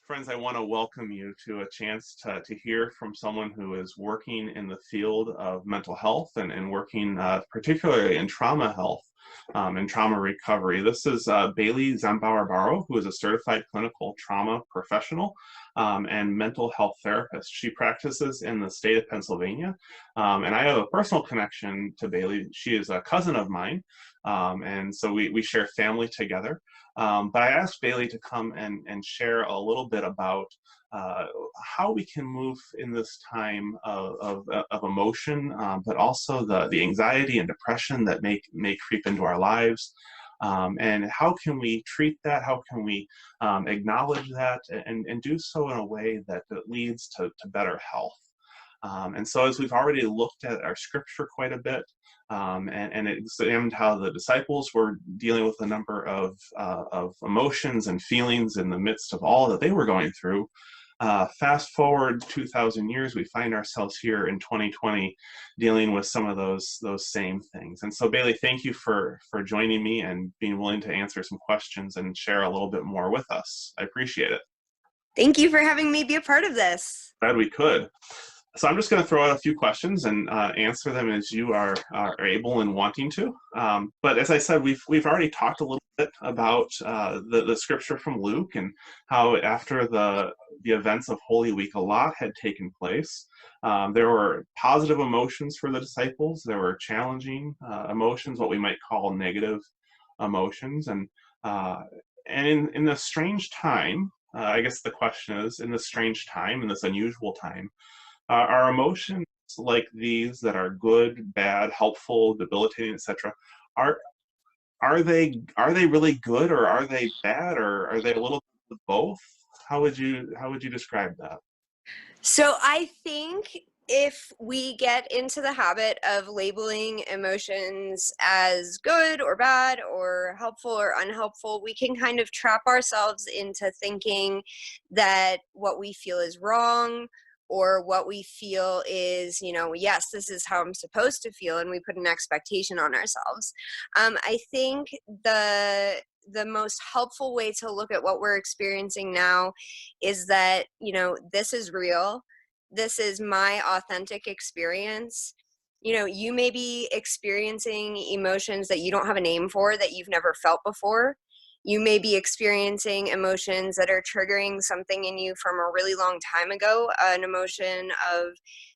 Friends, I want to welcome you to a chance to hear from someone who is working in the field of mental health and working particularly in trauma health and trauma recovery. This is Bailey Zembower Borrow, who is a certified clinical trauma professional and mental health therapist. She practices in the state of Pennsylvania, and I have a personal connection to Bailey. She is a cousin of mine, and so we share family together. But I asked Bailey to come and share a little bit about how we can move in this time of emotion, but also the anxiety and depression that may creep into our lives. And how can we treat that? How can we acknowledge that and do so in a way that leads to better health? And so as we've already looked at our scripture quite a bit, and examined how the disciples were dealing with a number of emotions and feelings in the midst of all that they were going through. Fast forward 2,000 years, we find ourselves here in 2020 dealing with some of those same things. And so, Bailey, thank you for joining me and being willing to answer some questions and share a little bit more with us. I appreciate it. Thank you for having me be a part of this. Glad we could. So I'm just going to throw out a few questions and answer them as you are able and wanting to. But as I said, we've already talked a little bit about the scripture from Luke and how after the events of Holy Week, a lot had taken place. There were positive emotions for the disciples. There were challenging emotions, what we might call negative emotions, and in this strange time, I guess the question is, in this strange time, in this unusual time. Are emotions like these that are good, bad, helpful, debilitating, etc., are they really good, or are they bad, or are they a little bit of both? How would you describe that? So I think if we get into the habit of labeling emotions as good or bad or helpful or unhelpful, we can kind of trap ourselves into thinking that what we feel is wrong, or what we feel is, yes, this is how I'm supposed to feel, and we put an expectation on ourselves. I think the most helpful way to look at what we're experiencing now is that, this is real. This is my authentic experience. You may be experiencing emotions that you don't have a name for, that you've never felt before. You may be experiencing emotions that are triggering something in you from a really long time ago, an emotion of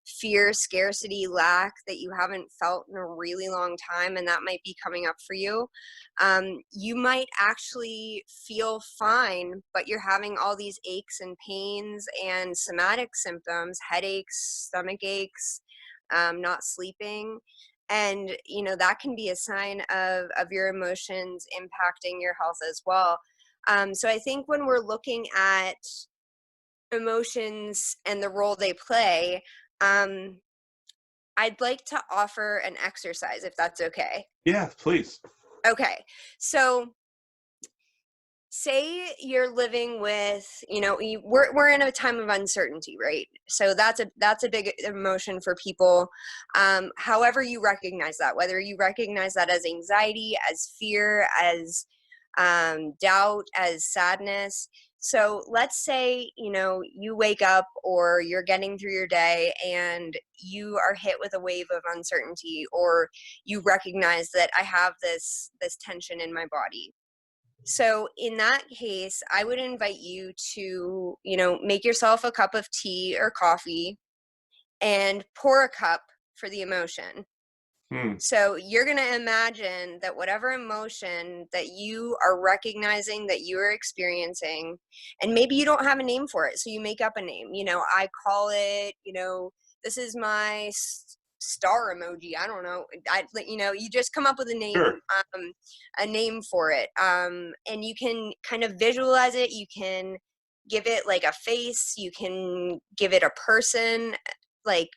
fear, scarcity, lack that you haven't felt in a really long time, and that might be coming up for you. You might actually feel fine, but you're having all these aches and pains and somatic symptoms, headaches, stomach aches, not sleeping. And that can be a sign of your emotions impacting your health as well. So I think when we're looking at emotions and the role they play, I'd like to offer an exercise, if that's okay. Yeah, please. Okay, so say you're living with, we're in a time of uncertainty, right? So that's a big emotion for people. However you recognize that, whether you recognize that as anxiety, as fear, as doubt, as sadness. So let's say, you wake up or you're getting through your day and you are hit with a wave of uncertainty, or you recognize that I have this tension in my body. So in that case, I would invite you to, make yourself a cup of tea or coffee and pour a cup for the emotion. Hmm. So you're going to imagine that whatever emotion that you are recognizing that you are experiencing, and maybe you don't have a name for it, so you make up a name. I call it, this is my star emoji. I don't know. You just come up with Sure. a name for it. And you can kind of visualize it. You can give it like a face. You can give it a person, like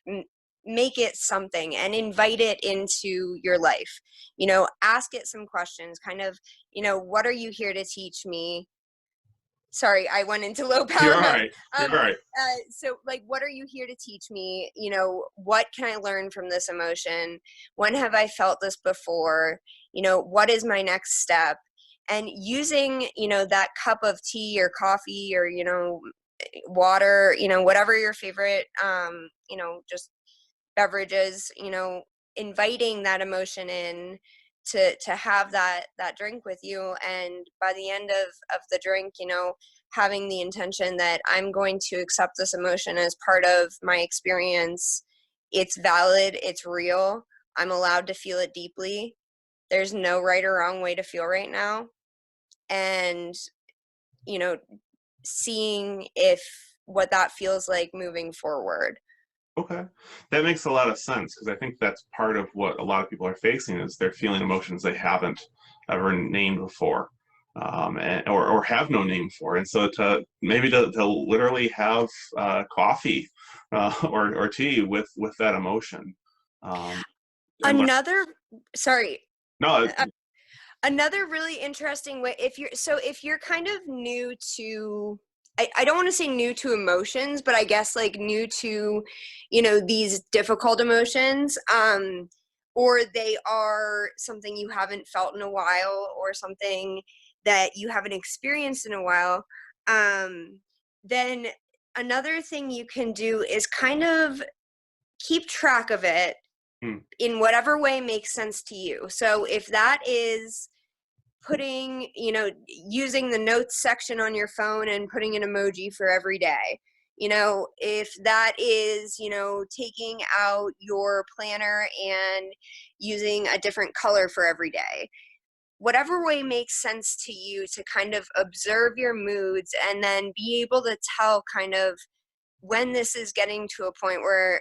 make it something and invite it into your life. Ask it some questions, kind of, what are you here to teach me? Sorry, I went into low You're power all mode. right. You're all right. So like, what are you here to teach me? What can I learn from this emotion? When have I felt this before? What is my next step? And using, that cup of tea or coffee or, water, whatever your favorite, just beverages, inviting that emotion in to have that drink with you. And by the end of the drink, having the intention that I'm going to accept this emotion as part of my experience. It's valid, it's real, I'm allowed to feel it deeply. There's no right or wrong way to feel right now. And, you know, seeing if what that feels like moving forward. Okay, that makes a lot of sense because I think that's part of what a lot of people are facing is they're feeling emotions they haven't ever named before, or have no name for. And so to literally have coffee or tea with that emotion. Um, and what, Another, sorry, no, another really interesting way, if you're kind of new to, I don't want to say new to emotions, but I guess like new to, these difficult emotions, or they are something you haven't felt in a while, or something that you haven't experienced in a while, then another thing you can do is kind of keep track of it hmm, in whatever way makes sense to you. So if that is putting, using the notes section on your phone and putting an emoji for every day. If that is, taking out your planner and using a different color for every day. Whatever way makes sense to you to kind of observe your moods and then be able to tell kind of when this is getting to a point where,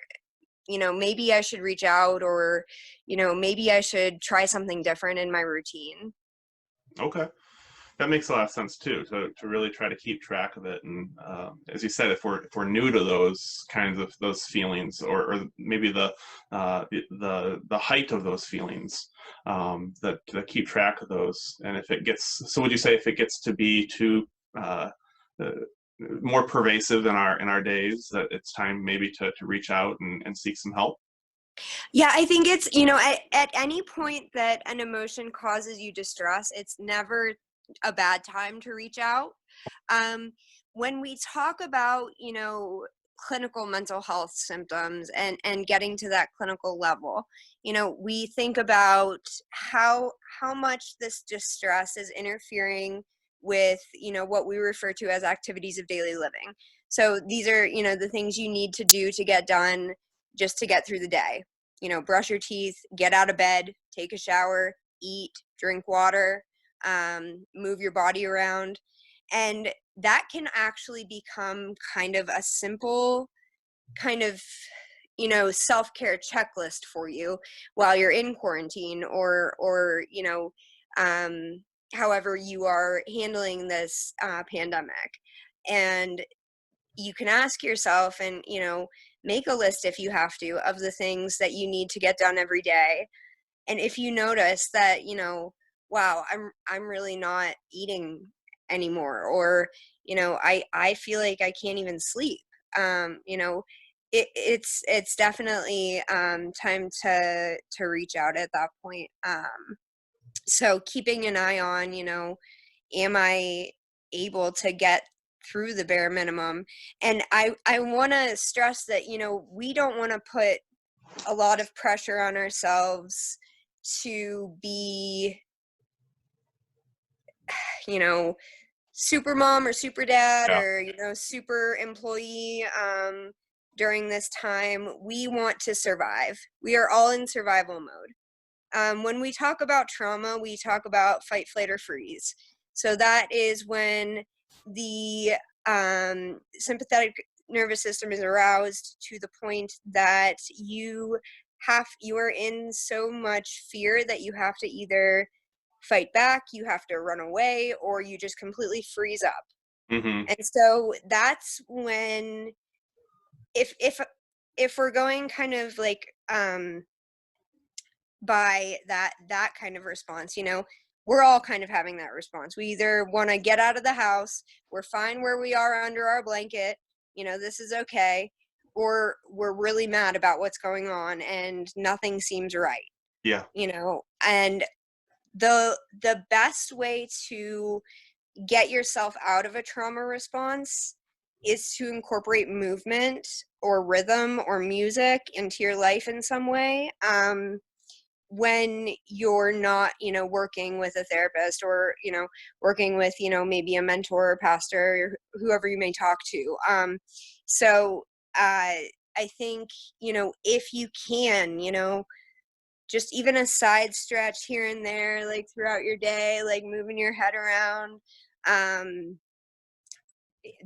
maybe I should reach out, or, maybe I should try something different in my routine. okay. That makes a lot of sense too. To really try to keep track of it, and as you said, if we're new to those kinds of those feelings, or maybe the height of those feelings, that keep track of those. And if it gets, so would you say if it gets to be too uh, more pervasive in our days, that it's time maybe to reach out and seek some help? Yeah, I think it's, at any point that an emotion causes you distress, it's never a bad time to reach out. Um, when we talk about, clinical mental health symptoms and getting to that clinical level, we think about how much this distress is interfering with, what we refer to as activities of daily living. So these are, the things you need to do to get done just to get through the day. Brush your teeth, get out of bed, take a shower, eat, drink water, move your body around. And that can actually become kind of a simple kind of, self-care checklist for you while you're in quarantine, or um, however you are handling this pandemic. And you can ask yourself and, make a list if you have to of the things that you need to get done every day. And if you notice that, wow, I'm really not eating anymore, or, I feel like I can't even sleep. It's definitely time to reach out at that point. So keeping an eye on, am I able to get through the bare minimum? And I want to stress that, we don't want to put a lot of pressure on ourselves to be, you know, super mom or super dad, Yeah. or, super employee, during this time. We want to survive. We are all in survival mode. When we talk about trauma, we talk about fight, flight, or freeze. So that is when the sympathetic nervous system is aroused to the point that you are in so much fear that you have to either fight back, you have to run away, or you just completely freeze up. Hmm. And so that's when, if we're going kind of like by that kind of response, we're all kind of having that response. We either want to get out of the house, we're fine where we are under our blanket, this is okay, or we're really mad about what's going on and nothing seems right. Yeah. And the best way to get yourself out of a trauma response is to incorporate movement or rhythm or music into your life in some way. When you're not, working with a therapist, or, working with, maybe a mentor or pastor, or whoever you may talk to. So I think, if you can, just even a side stretch here and there, like throughout your day, like moving your head around,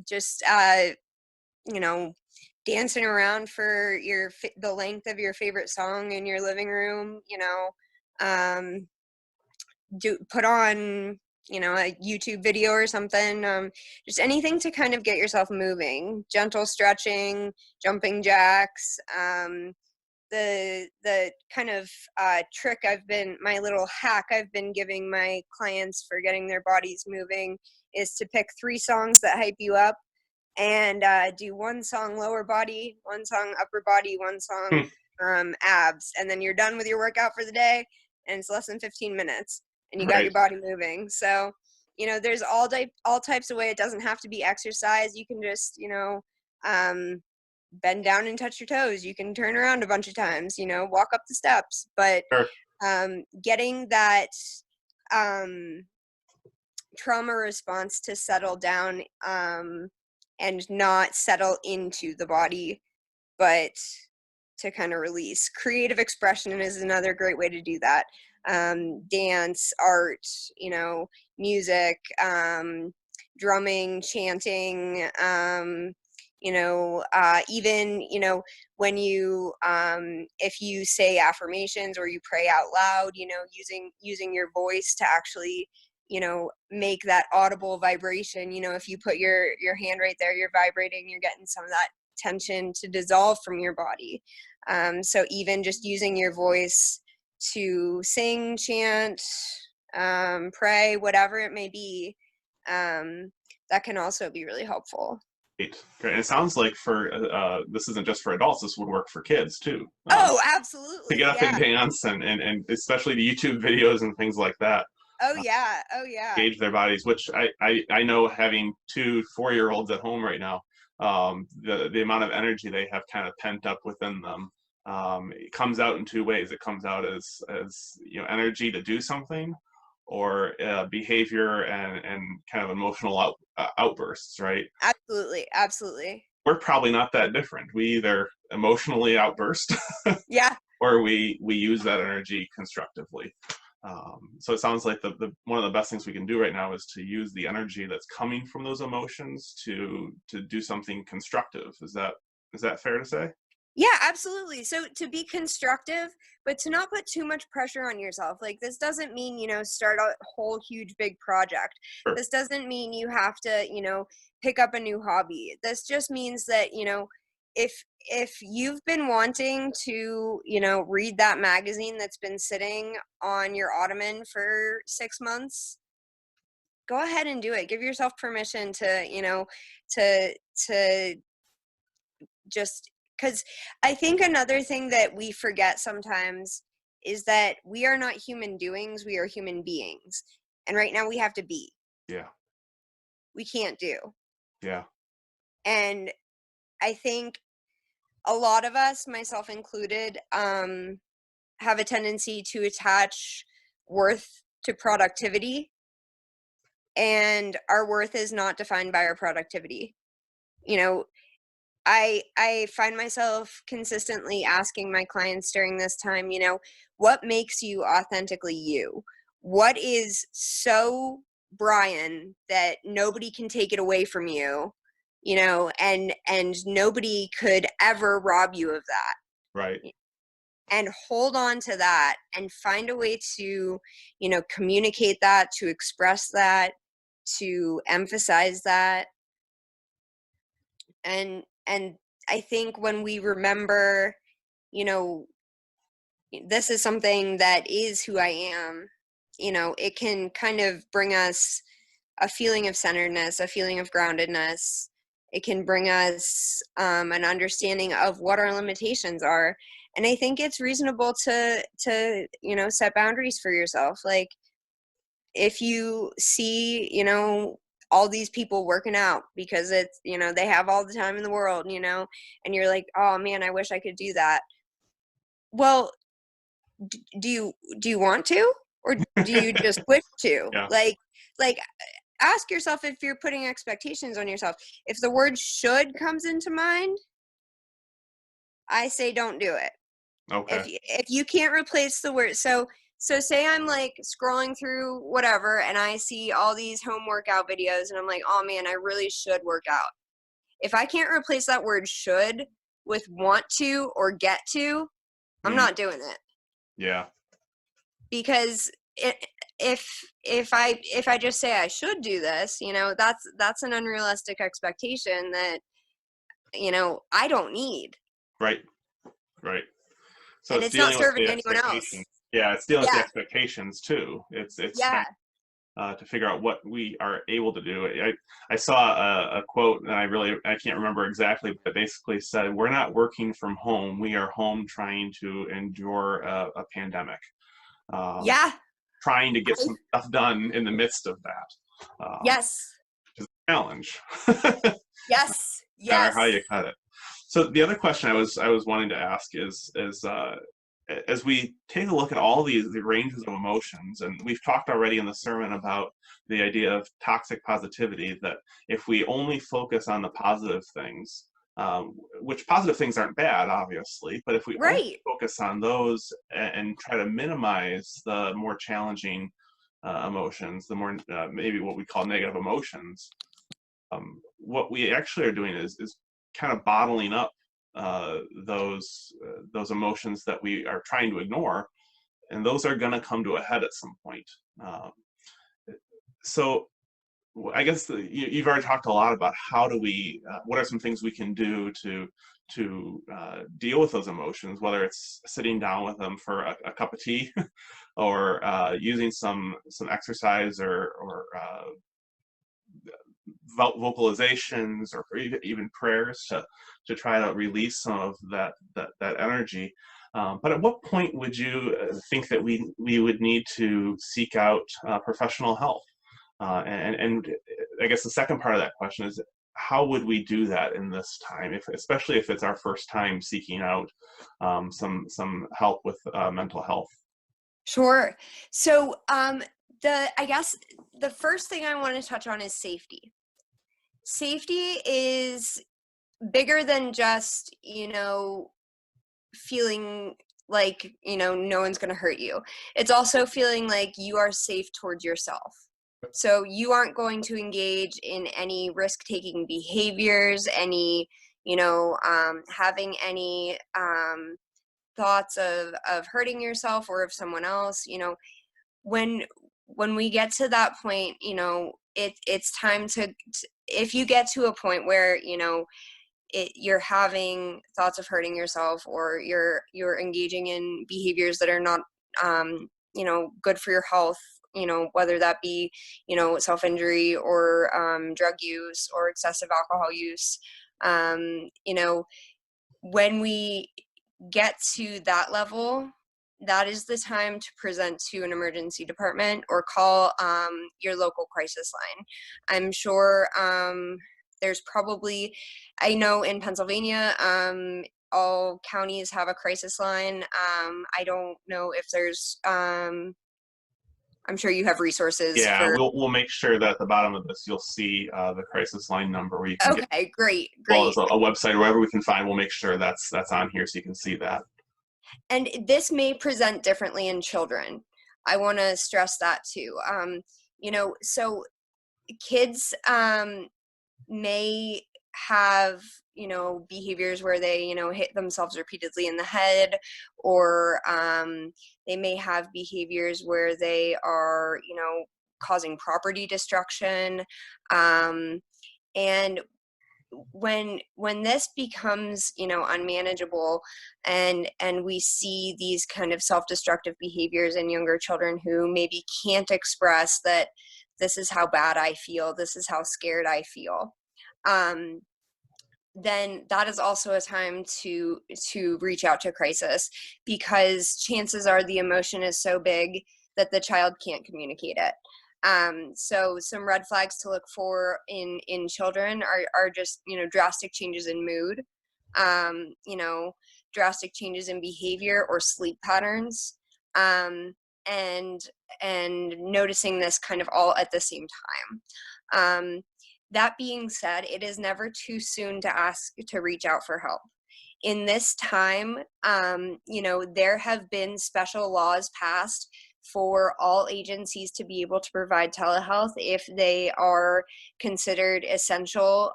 just, you know, dancing around for the length of your favorite song in your living room, um, put on, a YouTube video or something, just anything to kind of get yourself moving, gentle stretching, jumping jacks. The kind of trick my little hack I've been giving my clients for getting their bodies moving is to pick 3 songs that hype you up, and do 1 song lower body, 1 song upper body, 1 song abs, and then you're done with your workout for the day, and it's less than 15 minutes, and you got your Right. body moving. So, there's all types of way. It doesn't have to be exercise. You can just, um, bend down and touch your toes. You can turn around a bunch of times, walk up the steps, but Sure. getting that um, trauma response to settle down, and not settle into the body, but to kind of release. Creative expression is another great way to do that. Dance, art, music, drumming, chanting, even, when if you say affirmations or you pray out loud, using your voice to actually, make that audible vibration. If you put your hand right there, you're vibrating, you're getting some of that tension to dissolve from your body. So even just using your voice to sing, chant, pray, whatever it may be, that can also be really helpful. Great. Great. And it sounds like for this isn't just for adults. This would work for kids too. Oh, To get absolutely. up and Yeah. dance, and especially the YouTube videos and things like that. Oh, Uh, yeah. Oh, yeah. Engage their bodies, which I know, having 2 4-year-olds at home right now, the amount of energy they have kind of pent up within them, it comes out in 2 ways. It comes out as energy to do something, or behavior and kind of emotional outbursts, right? Absolutely. Absolutely. We're probably not that different. We either emotionally outburst Yeah. or we use that energy constructively. So it sounds like the one of the best things we can do right now is to use the energy that's coming from those emotions to do something constructive. Is that fair to say? Yeah, absolutely. So to be constructive, but to not put too much pressure on yourself. Like, this doesn't mean, start a whole huge big project. Sure. This doesn't mean you have to, pick up a new hobby. This just means that, if you've been wanting to, read that magazine that's been sitting on your ottoman for 6 months, go ahead and do it. Give yourself permission to, to to just, because I think another thing that we forget sometimes is that we are not human doings, we are human beings. And right now we have to be. Yeah. We can't do. Yeah. And I think a lot of us, myself included, have a tendency to attach worth to productivity, and our worth is not defined by our productivity. You know, I find myself consistently asking my clients during this time, what makes you authentically you? What is so Brian that nobody can take it away from you, and nobody could ever rob you of Right. that. And hold on to that and find a way to, communicate that, to express that, to emphasize that. And I think when we remember, you know this is something that is who I am, it can kind of bring us a feeling of centeredness, a feeling of groundedness. It can bring us an understanding of what our limitations are. And I think it's reasonable to set boundaries for yourself. Like, if you see, all these people working out because it's, they have all the time in the world, and you're like, oh man, I wish I could do that. Well, do you want to, or do you just wish to? Yeah. Like ask yourself if you're putting expectations on yourself. If the word should comes into mind, I say don't do it. Okay. If you can't replace the word, so say I'm like scrolling through whatever and I see all these home workout videos and I'm like, oh man, I really should work out. If I can't replace that word should with want to or get to, I'm not doing it. Yeah. Because if I just say I should do this, that's an unrealistic expectation that I don't need. Right. So And it's it's not dealing with serving the anyone expectations. else. Yeah, it's dealing with the Yeah. expectations too. It's Yeah. trying to figure out what we are able to do. I saw a quote, and I can't remember exactly, but basically said, "We're not working from home. We are home trying to endure a pandemic, Yeah. trying to get some stuff done in the midst of that." Yes. Which is a challenge. Yes. No matter how Yes. you cut it. So the other question I was wanting to ask is as we take a look at all the ranges of emotions, and we've talked already in the sermon about the idea of toxic positivity, that if we only focus on the positive things, which positive things aren't bad, obviously, but if we only Right. focus on those and try to minimize the more challenging emotions, the more maybe what we call negative emotions, what we actually are doing is kind of bottling up those emotions that we are trying to ignore, and those are going to come to a head at some point. Um, so I guess you've already talked a lot about how do we, what are some things we can do to deal with those emotions, whether it's sitting down with them for a cup of tea, or using some exercise, or vocalizations, or even prayers to try to release some of that energy. But at what point would you think that we would need to seek out professional help? And I guess the second part of that question is, how would we do that in this time, especially if it's our first time seeking out some help with mental health? Sure. So I guess the first thing I want to touch on is safety. Safety is bigger than just, feeling like, no one's going to hurt you. It's also feeling like you are safe towards yourself. So you aren't going to engage in any risk-taking behaviors, any, having any thoughts of hurting yourself or of someone else. When we get to that point, it's time to, if you get to a point where, you're having thoughts of hurting yourself, or you're engaging in behaviors that are not good for your health, whether that be self-injury, or drug use, or excessive alcohol use, when we get to that level, that is the time to present to an emergency department or call your local crisis line. I'm sure there's probably, I know in Pennsylvania, all counties have a crisis line. I don't know if there's, I'm sure you have resources Yeah, for. we'll make sure that at the bottom of this you'll see the crisis line number, where you can get, Okay, great, well as great. a website or wherever we can find. We'll make sure that's on here so you can see that. And this may present differently in children. I want to stress that too. So kids may have behaviors where they hit themselves repeatedly in the head, or they may have behaviors where they are causing property destruction, and when this becomes unmanageable, and we see these kind of self-destructive behaviors in younger children who maybe can't express that this is how bad I feel, this is how scared I feel, then that is also a time to reach out to crisis, because chances are the emotion is so big that the child can't communicate it. So some red flags to look for in children are just, drastic changes in mood, you know, drastic changes in behavior or sleep patterns, um, and noticing this kind of all at the same time. That being said, it is never too soon to ask to reach out for help. In this time, there have been special laws passed for all agencies to be able to provide telehealth if they are considered essential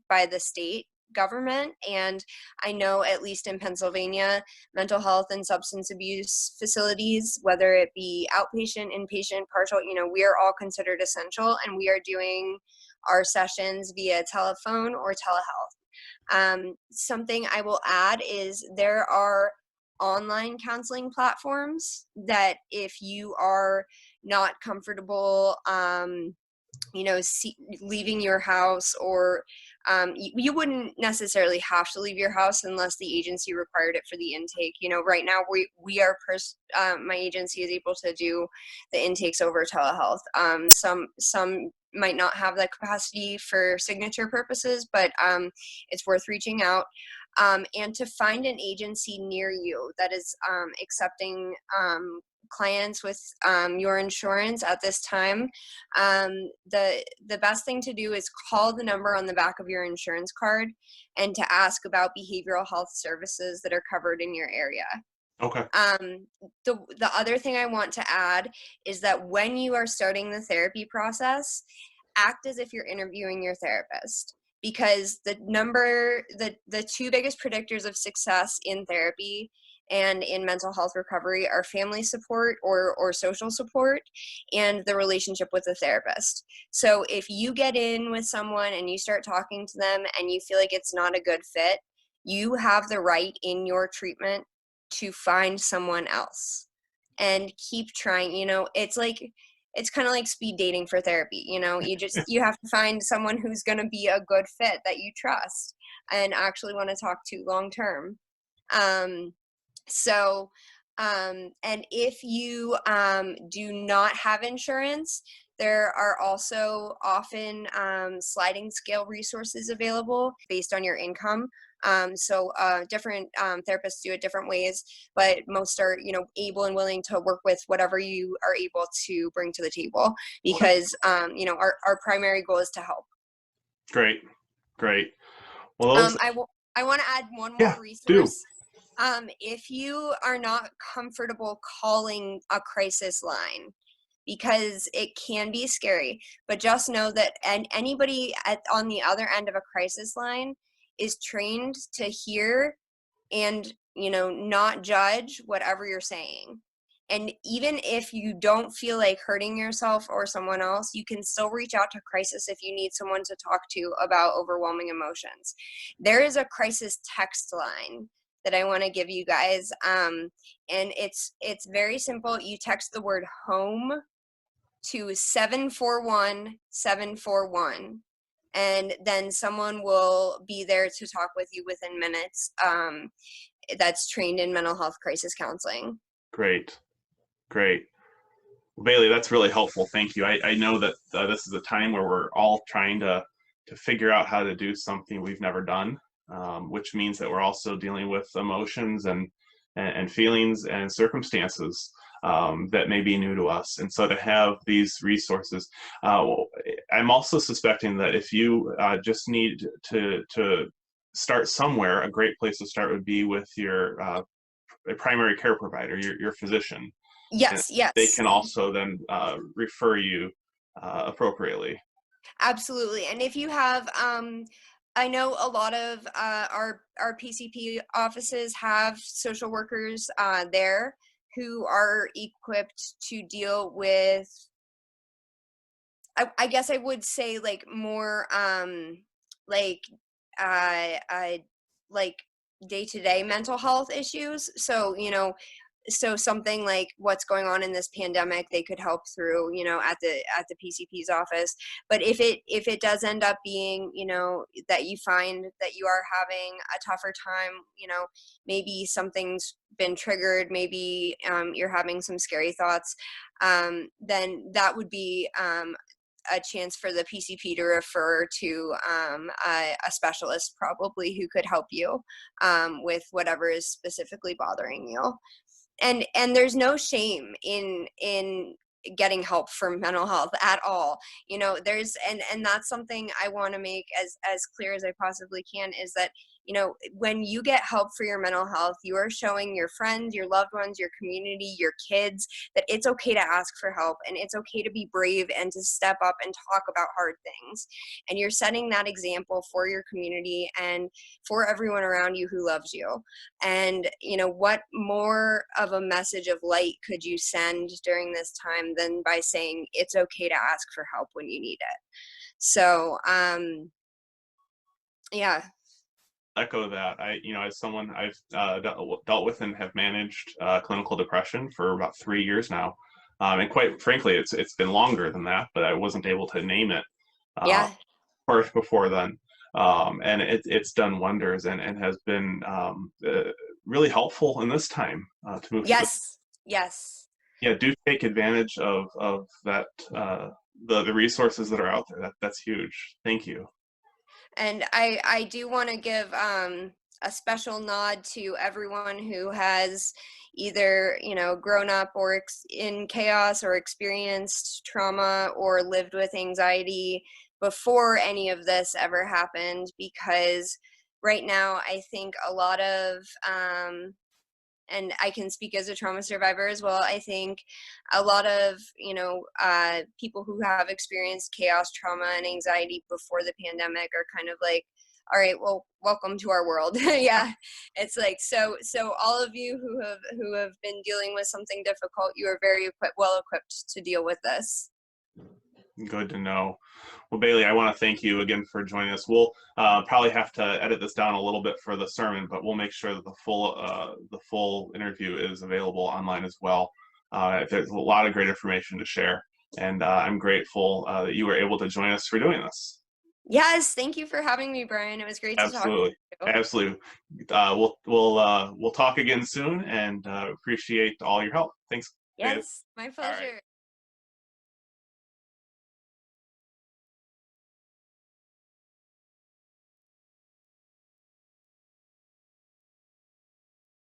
by the state government. And I know, at least in Pennsylvania, mental health and substance abuse facilities, whether it be outpatient, inpatient, partial, we are all considered essential, and we are doing our sessions via telephone or telehealth. Something I will add is there are online counseling platforms that, if you are not comfortable, leaving your house, or you wouldn't necessarily have to leave your house unless the agency required it for the intake. Right now we are my agency is able to do the intakes over telehealth. Some might not have that capacity for signature purposes, but it's worth reaching out. And to find an agency near you that is accepting clients with your insurance at this time. The best thing to do is call the number on the back of your insurance card and to ask about behavioral health services that are covered in your area. Okay. The other thing I want to add is that when you are starting the therapy process, act as if you're interviewing your therapist, because the two biggest predictors of success in therapy and in mental health recovery are family support or social support, and the relationship with the therapist. So if you get in with someone and you start talking to them and you feel like it's not a good fit, you have the right in your treatment to find someone else and keep trying. It's kind of like speed dating for therapy. You have to find someone who's going to be a good fit that you trust and actually want to talk to long term. And if you do not have insurance, there are also often sliding scale resources available based on your income. Different therapists do it different ways, but most are, able and willing to work with whatever you are able to bring to the table, because, our primary goal is to help. Great. Well, I want to add one more yeah, resource. If you are not comfortable calling a crisis line, because it can be scary, but just know that anybody on the other end of a crisis line is trained to hear and, not judge whatever you're saying. And even if you don't feel like hurting yourself or someone else, you can still reach out to crisis if you need someone to talk to about overwhelming emotions. There is a crisis text line that I want to give you guys. And it's very simple. You text the word home to 741-741. And then someone will be there to talk with you within minutes, that's trained in mental health crisis counseling. Great. Well, Bailey, that's really helpful. Thank you. I know that this is a time where we're all trying to figure out how to do something we've never done, which means that we're also dealing with emotions and feelings and circumstances that may be new to us. And so to have these resources, I'm also suspecting that if you just need to start somewhere, a great place to start would be with your primary care provider, your physician. Yes. They can also then refer you appropriately. Absolutely. And if you have, I know a lot of our PCP offices have social workers there who are equipped to deal with, I guess I would say, like more like like day-to-day mental health issues. So so something like what's going on in this pandemic, they could help through, at the PCP's office. But if it does end up being, that you find that you are having a tougher time, maybe something's been triggered, maybe you're having some scary thoughts, then that would be a chance for the PCP to refer to a specialist probably who could help you with whatever is specifically bothering you. And there's no shame in getting help for mental health at all. There's and that's something I want to make as clear as I possibly can, is that when you get help for your mental health, you are showing your friends, your loved ones, your community, your kids, that it's okay to ask for help, and it's okay to be brave and to step up and talk about hard things. And you're setting that example for your community and for everyone around you who loves you. And what more of a message of light could you send during this time than by saying it's okay to ask for help when you need it? So yeah. Echo that. As someone I've dealt with and have managed clinical depression for about 3 years now, and quite frankly, it's been longer than that, but I wasn't able to name it Yeah. first before then, and it's done wonders and has been really helpful in this time to move through. Yes. Yeah, do take advantage of that, the resources that are out there. That's huge. Thank you. And I do want to give a special nod to everyone who has either grown up or in chaos, or experienced trauma, or lived with anxiety before any of this ever happened. Because right now, I think a lot of and I can speak as a trauma survivor as well, I think a lot of people who have experienced chaos, trauma, and anxiety before the pandemic are kind of like, all right, well, welcome to our world. Yeah, it's like, so all of you who have been dealing with something difficult, you are very well equipped to deal with this. Good to know. Well, Bailey, I want to thank you again for joining us. We'll probably have to edit this down a little bit for the sermon, but we'll make sure that the full interview is available online as well. There's a lot of great information to share, and I'm grateful that you were able to join us for doing this. Yes, thank you for having me, Brian. It was great to talk to Absolutely, you. absolutely. We'll talk again soon, and appreciate all your help. Thanks, Bailey. Yes, my All right. pleasure.